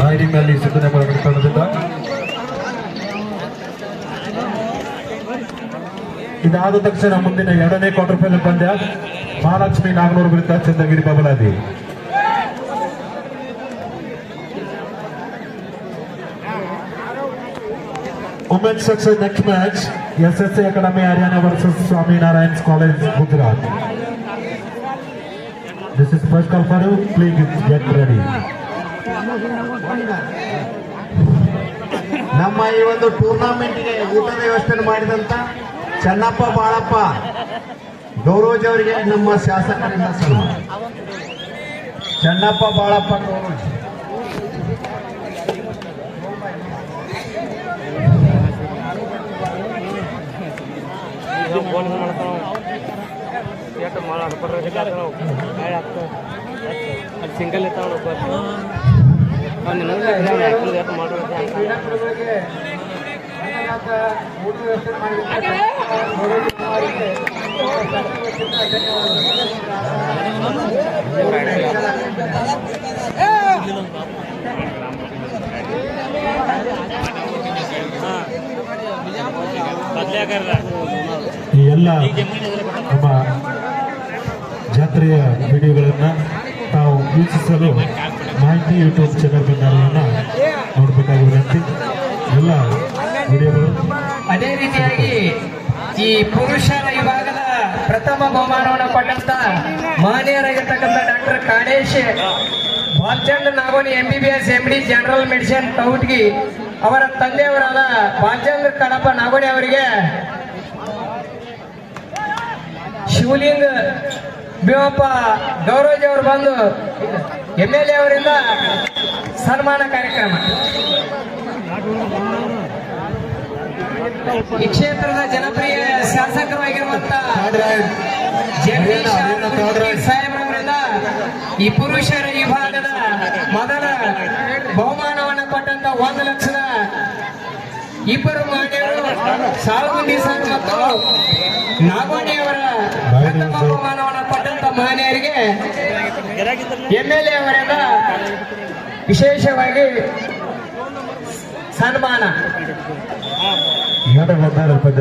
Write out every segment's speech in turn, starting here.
Riding ನಲ್ಲಿ ಸಿದ್ಧತೆ ತಂಡದಿಂದ ಇದಾದ ತಕ್ಷಣ ಮುಂದಿನ ಎರಡನೇ ಕ್ವಾರ್ಟರ್ ಫೈನಲ್ ಪಂದ್ಯ ಮಹಾಲಕ್ಷ್ಮಿ ನಾಗನೂರು ವಿರುದ್ಧ Chandragiri Babaladi. Women's section next match SSA Academy Haryana versus Swami Narayan's College Gujarat. This is first call for you. Please get ready. ನಮ್ಮ ಈ ಒಂದು ಟೂರ್ನಮೆಂಟ್ಗೆ ಊಟದ ವ್ಯವಸ್ಥೆ ಮಾಡಿದಂತ ಚನ್ನಪ್ಪ ಬಾಳಪ್ಪ ಗೌರೋಜ್ ಅವರಿಗೆ ನಮ್ಮ ಶಾಸಕರಿಂದ ಸನ್ಮಾನ. ಚನ್ನಪ್ಪ ಬಾಳಪ್ಪ ಗೌರೋಜ್. ಸಿಂಗಲ್ ಈ ಎಲ್ಲ ನಮ್ಮ ಜಾತ್ರೆಯ ವಿಡಿಯೋಗಳನ್ನು ತಾವು ವೀಕ್ಷಿಸಲು ಮಾಹಿತಿ ಯೂಟ್ಯೂಬ್ ಚಾನಲ್ ಬಂದಾರನ್ನ ನೋಡಬೇಕಾಗಿ ವಿನಂತಿ. ಎಲ್ಲ ವಿಡಿಯೋಗಳು ಅದೇ ರೀತಿಯಾಗಿ ಈ ಪುರುಷರ ವಿಭಾಗದ ಪ್ರಥಮ ಬಹುಮಾನವನ್ನು ಪಟ್ಟಂತ ಮಾನ್ಯರಾಗಿರ್ತಕ್ಕಂಥ doctor Kadesh Balachandra Nagoni MBBS MD general medicine Koutgi ಅವರ ತಂದೆಯವರಾದ ಬಾಲಚಂದ್ರ ಕಡಪ ನಾಗೋನಿ ಅವರಿಗೆ ಶಿವಲಿಂಗ ಭೀಮಪ್ಪ ಗೌರೋಜ್ ಅವರು ಬಂದು MLA ಅವರಿಂದ ಸನ್ಮಾನ ಕಾರ್ಯಕ್ರಮ. ಈ ಕ್ಷೇತ್ರದ ಜನಪ್ರಿಯ ಶಾಸಕರಾಗಿರುವಂತಹ ಸಾಹೇಬ್ರವರಿಂದ ಈ ಪುರುಷರ ವಿಭಾಗದ ಮೊದಲ ಬಹುಮಾನವನ್ನು ಕೊಟ್ಟಂತ 1 ಲಕ್ಷದ ಇಬ್ಬರು ಮಾನ್ಯರು ಸಾಲಗುಂಡಿ ಸಂಘ ಮತ್ತು ನಾಗೋಣಿಯವರ ಪ್ರಥಮ ಬಹುಮಾನವನ್ನು ಕೊಟ್ಟಂತ ಮಾನ್ಯರಿಗೆ MLA ಅವರಿಂದ ವಿಶೇಷವಾಗಿ ಸನ್ಮಾನ.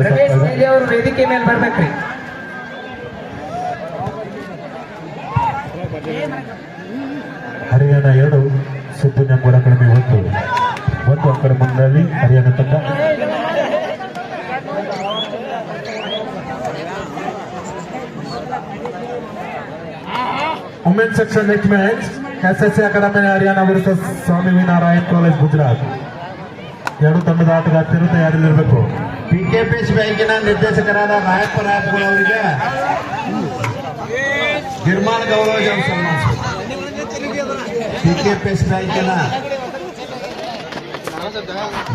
ರಮೇಶ್ ಮೇಲಿ ಅವರು ವೇದಿಕೆ ಮೇಲೆ ಬರ್ಬೇಕ್ರಿ. ಹರಿಯಾಣ 2 ಸುತ್ತಿನ 3 ಕಡಿಮೆ 1 ಅಂಕಡ ಮುಂದಲ್ಲಿ ಹರಿಯಾಣ ತಂಡ. Women's section next match SSA Academy Haryana versus Swami Narayan College Gujarat. ಎರಡು ತಂಡದ ಆಟಗಾರ್ತಿಯರು ತಯಾರಿಲಿರಬೇಕು. PKPS ಬ್ಯಾಂಕಿನ ನಿರ್ದೇಶಕರಾದ ರಾಯಪ್ಪ ರಾಯಪುರ ಅವರಿಗೆ ಗಿರ್ಮಾಲ್ ಗೌರೋಜ್ ಅವರು ಸನ್ಮಾನಿಸಿದರು. PKPS ಬ್ಯಾಂಕಿನ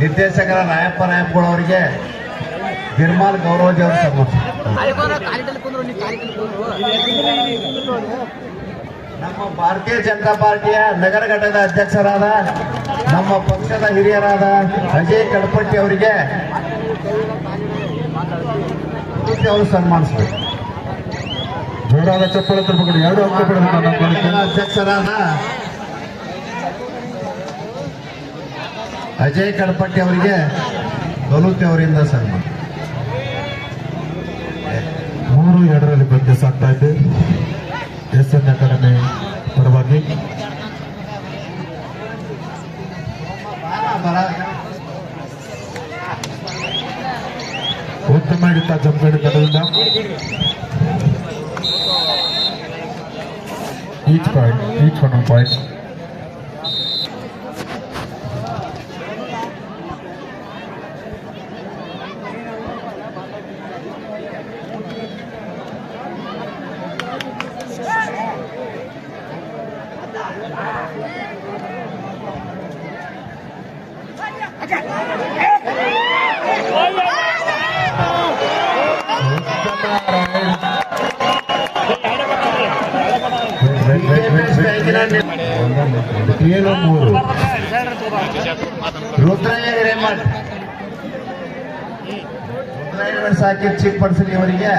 ನಿರ್ದೇಶಕರ ರಾಯಪ್ಪ ರಾಯಪುರ ಅವರಿಗೆ ಗಿರ್ಮಾಲ್ ಗೌರೋಜ್ ಅವರು ಸನ್ಮಾನಿಸಿದರು. ನಮ್ಮ ಭಾರತೀಯ ಜನತಾ ಪಾರ್ಟಿಯ ನಗರ ಘಟಕದ ಅಧ್ಯಕ್ಷರಾದ ನಮ್ಮ ಪಕ್ಷದ ಹಿರಿಯರಾದ ಅಜಯ್ ಕಡಪಟ್ಟಿ ಅವರಿಗೆ ಅವರು ಸನ್ಮಾನಿಸಬೇಕು. ಜೋರಾದ ಚಪ್ಪಳ ತರಬೇಕು. 2 ಅಂಕ ಪಡೆದ ಅಧ್ಯಕ್ಷರಾದ ಅಜಯ್ ಕಡಪಟ್ಟಿ ಅವರಿಗೆ ಗಲೂತಿ ಅವರಿಂದ ಸನ್ಮಾನ. 3-2ರಲ್ಲಿ ಪಂದ್ಯ ಸಾಗ್ತಾ ಇದೆ SN ಅಕಾಡೆಮಿ ಪರವಾಗಿ. ಉತ್ತಮ ಹಿಡಿತ ಜಂಪೇಡಿ ತಂಡದಿಂದ each one point. Rudrayya Hiremath ಸಾಕಿ ಚೀಫ್ ಪರ್ಸನ್ ಇವರಿಗೆ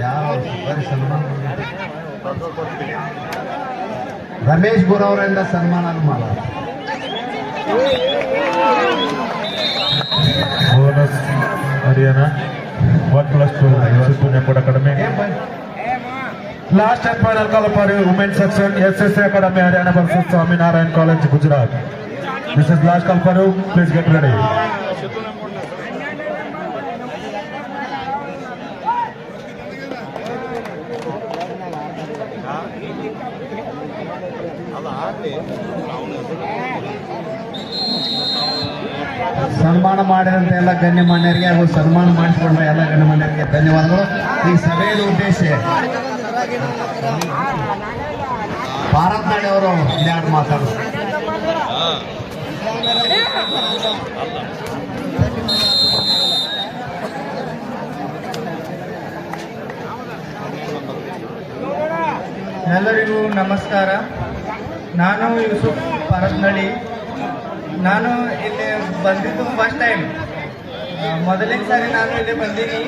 ಯಾವ ರಮೇಶ್ ಗುರವರಿಂದ ಸನ್ಮಾನ ಮಾಡೋದು. ಬೋನಸ್ ಹರಿಯಾಣ 1+2 ಸಿದ್ದು ನೆಂಪಡ ಕಡಿಮೆ. Last and final call for women's section SSA Academy Haryana versus Swaminarayan College Gujarat. This is last call for you. Please get ready. ಸನ್ಮಾನ ಮಾಡಿದಂತ ಎಲ್ಲ ಗಣ್ಯಮಾನ್ಯರಿಗೆ ಹಾಗೂ ಸನ್ಮಾನ ಮಾಡಿಸಿಕೊಂಡ ಎಲ್ಲ ಗಣ್ಯಮಾನ್ಯರಿಗೆ ಧನ್ಯವಾದಗಳು. ಈ ಸಭೆಯ ಉದ್ದೇಶ ಭಾರತ್ ನಾಡಿ ಅವರು ಎರಡು ಮಾತಾಡೋದು. ಎಲ್ಲರಿಗೂ ನಮಸ್ಕಾರ. ನಾನು ಯೂಸುಫ್ ಪರತ್ನಳ್ಳಿ. ನಾನು ಇಲ್ಲಿ ಬಂದಿದ್ದು ಫಸ್ಟ್ ಟೈಮ್, ಮೊದಲನೇ ಸಾರಿ ನಾನು ಇಲ್ಲಿ ಬಂದೀನಿ.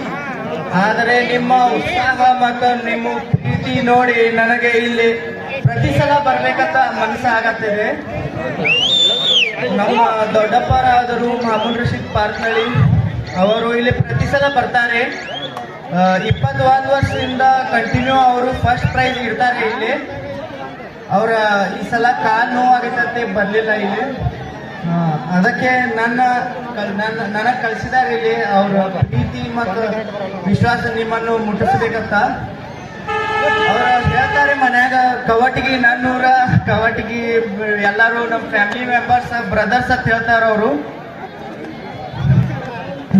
ಆದರೆ ನಿಮ್ಮ ಉತ್ಸಾಹ ಮತ್ತು ನಿಮ್ಮ ಪ್ರೀತಿ ನೋಡಿ ನನಗೆ ಇಲ್ಲಿ ಪ್ರತಿ ಸಲ ಬರ್ಬೇಕಂತ ಮನಸ್ಸಾಗತ್ತಿದೆ. ನಮ್ಮ ದೊಡ್ಡಪ್ಪರಾದರು ಮಹಮೂದ್ ರಶೀದ್ ಪಾರ್ಕ್ನಳ್ಳಿ ಅವರು ಇಲ್ಲಿ ಪ್ರತಿ ಸಲ ಬರ್ತಾರೆ. 21 ವರ್ಷದಿಂದ ಕಂಟಿನ್ಯೂ ಅವರು ಫಸ್ಟ್ ಪ್ರೈಸ್ ಇಡ್ತಾರೆ ಇಲ್ಲಿ. ಅವರ ಈ ಸಲ ಕಾಲು ನೋವಾಗೈತೆ ಬರಲಿಲ್ಲ ಇಲ್ಲಿ. ಅದಕ್ಕೆ ನನಗೆ ಕಳಿಸಿದ್ದಾರೆ ಇಲ್ಲಿ. ಅವರ ಪ್ರೀತಿ ಮತ್ತು ವಿಶ್ವಾಸ ನಿಮ್ಮನ್ನು ಮುಟ್ಟಿಸ್ಬೇಕಂತ ಅವ್ರು ಹೇಳ್ತಾರೆ. ಮನ್ಯಾಗ ಕವಟಿಗಿ ನನ್ನೂರ ಕವಟಿಗಿ ಎಲ್ಲರೂ ನಮ್ಮ ಫ್ಯಾಮಿಲಿ ಮೆಂಬರ್ಸ್ ಬ್ರದರ್ಸ್ ಅಂತ ಹೇಳ್ತಾರೆ ಅವರು.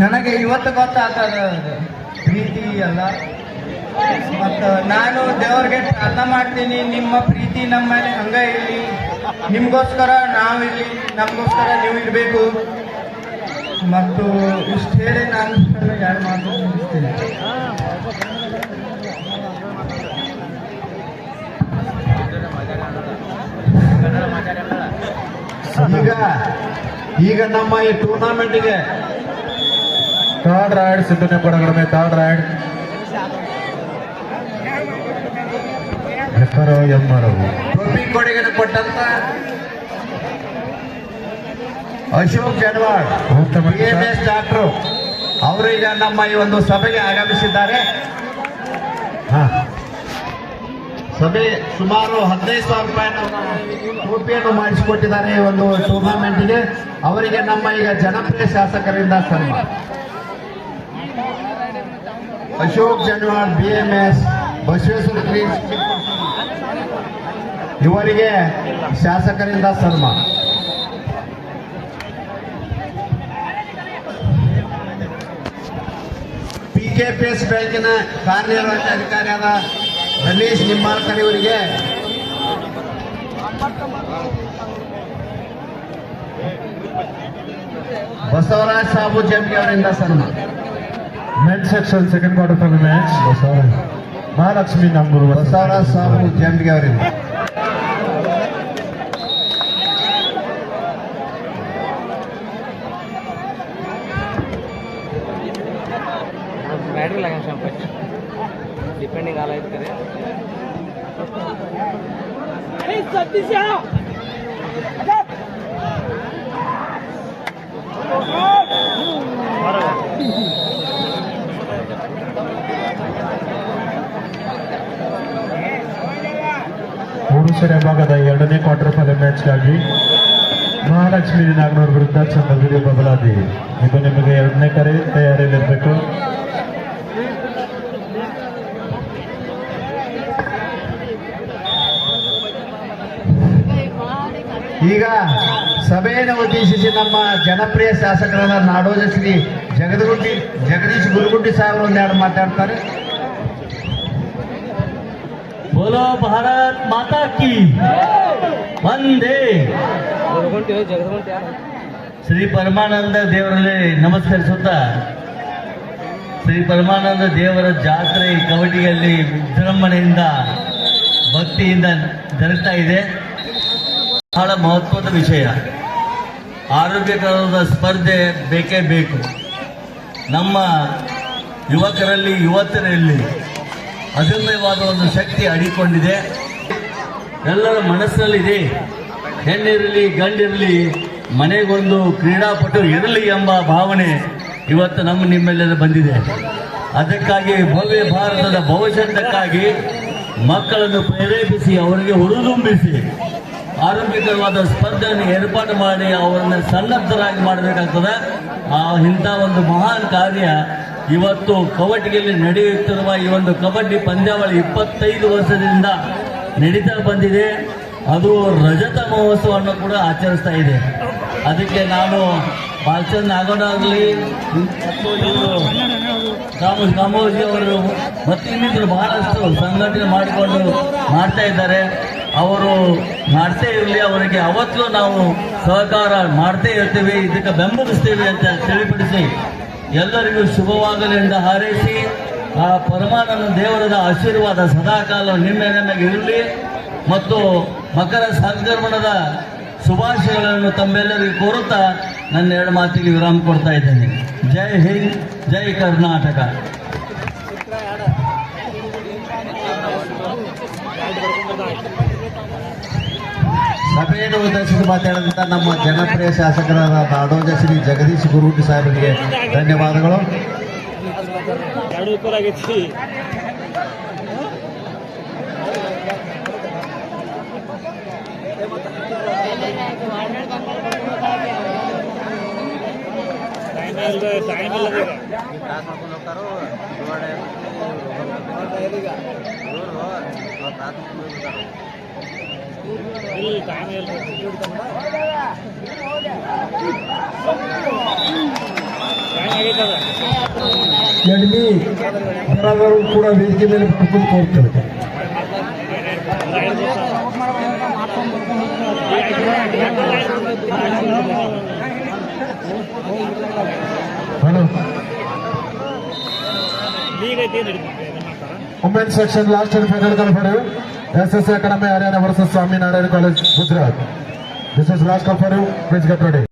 ನನಗೆ ಇವತ್ತು ಗೊತ್ತಾಗ್ತದ ಪ್ರೀತಿ ಎಲ್ಲ. ಮತ್ತು ನಾನು ದೇವ್ರಿಗೆ ಪ್ರಾರ್ಥನೆ ಮಾಡ್ತೀನಿ, ನಿಮ್ಮ ಪ್ರೀತಿ ನಮ್ಮ ಮೇಲೆ ಹಂಗೆ ಇರಲಿ. ನಿಮಗೋಸ್ಕರ ನಾವಿರಲಿ, ನಮಗೋಸ್ಕರ ನೀವು ಇರಬೇಕು. ಮತ್ತು ಇಷ್ಟು ಹೇಳಿ ನಾನು ಎರಡು ಮಾತು ಮುಗಿಸ್ತೀನಿ. ಈಗ ನಮ್ಮ ಈ ಟೂರ್ನಾಮೆಂಟ್ಗೆ ಥರ್ಡ್ ರೈಡ್ ಸಿದ್ದು ನೆಂಪಡ ಕಡಿಮೆ. ಥರ್ಡ್ ರೈಡ್ ಹೆಸರು ಎಮ್ಮರವು ಟ್ರೋಫಿ ಕೊಡುಗೆಯನ್ನು ಕೊಟ್ಟಂತ ಅಶೋಕ್ ಜಡವಾಡ್ BMS ಡಾಕ್ಟ್ರು ಅವರು ಈಗ ನಮ್ಮ ಈ ಒಂದು ಸಭೆಗೆ ಆಗಮಿಸಿದ್ದಾರೆ. ಸಭೆ ಸುಮಾರು 15,000 ರೂಪಾಯಿ ಟ್ರೋಫಿಯನ್ನು ಮಾಡಿಸಿಕೊಟ್ಟಿದ್ದಾರೆ ಈ ಒಂದು ಟೂರ್ನಾಮೆಂಟ್ಗೆ. ಅವರಿಗೆ ನಮ್ಮ ಈಗ ಜನಪ್ರಿಯ ಶಾಸಕರಿಂದ ಸನ್ಮಾನ. ಅಶೋಕ್ ಜಡವಾಡ್ BMS ಬಸವೇಶ್ವರ ಕ್ರೀಸ್ ಇವರಿಗೆ ಶಾಸಕರಿಂದ ಸನ್ಮಾನ. PKPS ಬ್ಯಾಂಕಿನ ಕಾರ್ಯನಿರ್ವಾಹಕ ಅಧಿಕಾರಿಯಾದ ರಮೇಶ್ ನಿಂಬಾಳ್ಕರ್ ಇವರಿಗೆ ಬಸವರಾಜ್ ಸಾಬು ಜಂಬಿ ಅವರಿಂದ ಸನ್ಮಾನ. Men's section second quarter final match. Mahalakshmi ನಂಬೂರು Basavaraj ಸಾಬು ಜಂಬಿ ಅವರಿಂದ. बैटरी लगा शाम डिपेंडिंग आला इतने ಪುರುಷರ ಭಾಗದ ಎರಡನೇ ಕ್ವಾರ್ಟರ್ ಫೈನಲ್ ಮ್ಯಾಚ್ಗಾಗಿ ಮಹಾಲಕ್ಷ್ಮಿ ನಾಗನೂರ್ ವಿರುದ್ಧ ಚಂದ್ರಗಿರಿ ಬಬಲಾದಿ. ಇದು ನಿಮಗೆ ಎರಡನೇ ಕರೆ, ತಯಾರಿಯಲ್ಲಿರಬೇಕು. ಈಗ ಸಭೆಯನ್ನು ಉದ್ದೇಶಿಸಿ ನಮ್ಮ ಜನಪ್ರಿಯ ಶಾಸಕರಾದ ನಾಡೋಜ ಶ್ರೀ ಜಗದೀಶ್ ಗುರುಗುಂಡಿ ಸಾಹೇಬರು ಒಂದೆರಡು ಮಾತಾಡ್ತಾರೆ. बोलो भारत माता की वंदे. ಶ್ರೀ ಪರಮಾನಂದ ದೇವರಲ್ಲಿ ನಮಸ್ಕರಿಸುತ್ತಾ, ಶ್ರೀ ಪರಮಾನಂದ ದೇವರ ಜಾತ್ರೆ ಕವಟಿಯಲ್ಲಿ ವಿಜೃಂಭಣೆಯಿಂದ ಭಕ್ತಿಯಿಂದ ಜರುಗ್ತಾ ಇದೆ. ಬಹಳ ಮಹತ್ವದ ವಿಷಯ. ಆರೋಗ್ಯಕರವಾದ ಸ್ಪರ್ಧೆ ಬೇಕೇ ಬೇಕು. ನಮ್ಮ ಯುವಕರಲ್ಲಿ ಯುವತಿಯರಲ್ಲಿ ಅದಮ್ಯವಾದ ಒಂದು ಶಕ್ತಿ ಅಡಿಕೊಂಡಿದೆ. ಎಲ್ಲರ ಮನಸ್ಸಿನಲ್ಲಿದೆ. ಹೆಣ್ಣಿರಲಿ ಗಂಡಿರಲಿ ಮನೆಗೊಂದು ಕ್ರೀಡಾಪಟು ಇರಲಿ ಎಂಬ ಭಾವನೆ ಇವತ್ತು ನಿಮ್ಮೆಲ್ಲರ ಬಂದಿದೆ. ಅದಕ್ಕಾಗಿ ಭವ್ಯ ಭಾರತದ ಭವಿಷ್ಯಕ್ಕಾಗಿ ಮಕ್ಕಳನ್ನು ಪ್ರೇರೇಪಿಸಿ ಅವರಿಗೆ ಹುರಿದುಂಬಿಸಿ ಆರಂಭಿಕವಾದ ಸ್ಪರ್ಧೆಯನ್ನು ಏರ್ಪಾಡು ಮಾಡಿ ಅವರನ್ನು ಸನ್ನದ್ಧರಾಗಿ ಮಾಡಬೇಕಾಗ್ತದೆ. ಇಂಥ ಒಂದು ಮಹಾನ್ ಕಾರ್ಯ ಇವತ್ತು ಕಬಡ್ಡಿಯಲ್ಲಿ ನಡೆಯುತ್ತಿರುವ ಈ ಒಂದು ಕಬಡ್ಡಿ ಪಂದ್ಯಾವಳಿ 25 ವರ್ಷದಿಂದ ನಡೀತಾ ಬಂದಿದೆ. ಅದು ರಜತ ಮಹೋತ್ಸವವನ್ನು ಕೂಡ ಆಚರಿಸ್ತಾ ಇದೆ. ಅದಕ್ಕೆ ನಾನು ಬಾಲಚಂದ್ರ ನಾಗೋಡಾಗಲಿ ಮತ್ತು ಇವರು ಕಾಮೋಜಿ ಅವರು ಮತ್ತು ಇನ್ನಿತರು ಬಹಳಷ್ಟು ಸಂಘಟನೆ ಮಾಡಿಕೊಂಡು ಮಾಡ್ತಾ ಇದ್ದಾರೆ. ಅವರು ಮಾಡ್ತೇ ಇರಲಿ, ಅವರಿಗೆ ಅವತ್ತು ನಾವು ಸಹಕಾರ ಮಾಡ್ತೇ ಇರ್ತೀವಿ, ಇದಕ್ಕೆ ಬೆಂಬಲಿಸ್ತೀವಿ ಅಂತ ತಿಳಿಪಡಿಸಿ ಎಲ್ಲರಿಗೂ ಶುಭವಾಗಲಿ ಎಂದು ಹಾರೈಸಿ ಆ ಪರಮಾನಂದ ದೇವರದ ಆಶೀರ್ವಾದ ಸದಾಕಾಲ ನಿಮಗೆ ಇರಲಿ ಮತ್ತು ಮಕರ ಸಂಕ್ರಮಣದ ಶುಭಾಶಯಗಳನ್ನು ತಮ್ಮೆಲ್ಲರಿಗೂ ಕೋರುತ್ತಾ ನನ್ನ 2 ಮಾತಿಗೆ ವಿರಾಮ ಕೊಡ್ತಾ ಇದ್ದೇನೆ. ಜೈ ಹಿಂದ್, ಜೈ ಕರ್ನಾಟಕ. ಸಭೆಯನ್ನು ಉದ್ದೇಶಿಸಿ ಮಾತಾಡಿದಂಥ ನಮ್ಮ ಜನಪ್ರಿಯ ಶಾಸಕರಾದ ನಾಡೋಜ ಶ್ರೀ ಜಗದೀಶ್ ಗುರೂಟಿ ಸಾಹೇಬರಿಗೆ ಧನ್ಯವಾದಗಳು. ಎಡ್ಮಿ ಬರವರು ಕೂಡ ವೇದಿಕೆ ಮೇಲೆ ಬರ್ಕೊಂಡು ಕೋರ್ತೇವೆ. Hello, women section last and final conference SS Academy Haryana versus Swami Narayan College, Gujarat. This is last call for you. Please get ready.